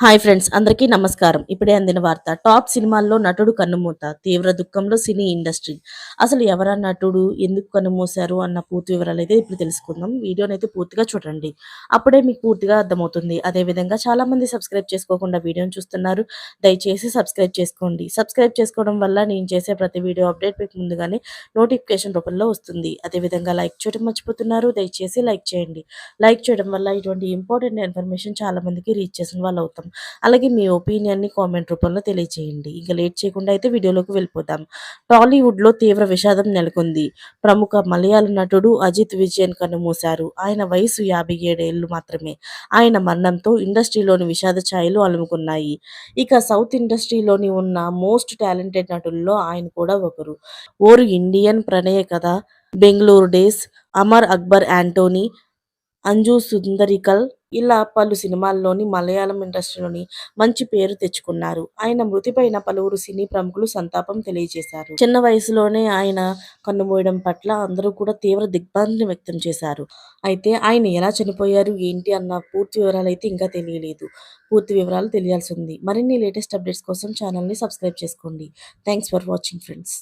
Hi friends అందరికీ నమస్కారం. ఇప్పుడే అందిన వార్త. టాప్ సినిమాల్లో నటుడు కన్నుమూత. తీవ్ర దుఃఖంలో సినీ ఇండస్ట్రీ. అసలు ఎవరా నటుడు? ఎందుకు కన్నుమూశారు? అన్న పూర్తి వివరాలైతే ఇప్పుడు తెలుసుకుందాం. వీడియోనైతే పూర్తిగా చూడండి. అప్పుడే మీకు పూర్తిగా అర్థమవుతుంది. అదేవిధంగా చాలామంది సబ్స్క్రైబ్ చేసుకోకుండా వీడియోని చూస్తున్నారు. దయచేసి సబ్స్క్రైబ్ చేసుకోండి. సబ్స్క్రైబ్ చేసుకోవడం వల్ల నేను చేసే ప్రతి వీడియో అప్డేట్ మీకు ముందుగానే నోటిఫికేషన్ రూపంలో వస్తుంది. అదేవిధంగా లైక్ చేయడం మర్చిపోతున్నారు. దయచేసి లైక్ చేయండి. లైక్ చేయడం వల్ల ఇటువంటి ఇంపార్టెంట్ ఇన్ఫర్మేషన్ చాలా మందికి రీచ్ చేసిన వాళ్ళు అవుతాం. అలాగే మీ ఒపీనియన్‌ని కామెంట్ రూపంలో తెలియజేయండి. ఇక లేట్ చేయకుండా అయితే వీడియోలోకి వెళ్ళిపోదాం. టాలీవుడ్‌లో తీవ్ర విషాదం నెలకొంది. ప్రముఖ మలయాళ నటుడు అజిత్ విజయన్ కన్నుమూశారు. ఆయన వయసు 57 ఏళ్లు మాత్రమే. ఆయన మరణంతో ఇండస్ట్రీలోని విషాద ఛాయలు అలుముకున్నాయి. ఇక సౌత్ ఇండస్ట్రీలోని ఉన్న మోస్ట్ టాలెంటెడ్ నటుల్లో ఆయన కూడా ఒకరు. ఓరు ఇండియన్ ప్రణయ కథ, బెంగుళూరు డేస్, అమర్ అక్బర్ యాంటోనీ, అంజు సుందరికల్ ఇలా పలు సినిమాల్లోని మలయాళం ఇండస్ట్రీలోని మంచి పేరు తెచ్చుకున్నారు. ఆయన మృతిపైన పలువురు సినీ ప్రముఖులు సంతాపం తెలియజేశారు. చిన్న వయసులోనే ఆయన కన్నుమూయడం పట్ల అందరూ కూడా తీవ్ర దిగ్భ్రాంతిని వ్యక్తం చేశారు. అయితే ఆయన ఎలా చనిపోయారు ఏంటి అన్న పూర్తి వివరాలైతే ఇంకా తెలియలేదు. పూర్తి వివరాలు తెలియాల్సి ఉంది. మరిన్ని లేటెస్ట్ అప్డేట్స్ కోసం ఛానల్‌ని సబ్స్క్రైబ్ చేసుకోండి. Thanks for watching friends.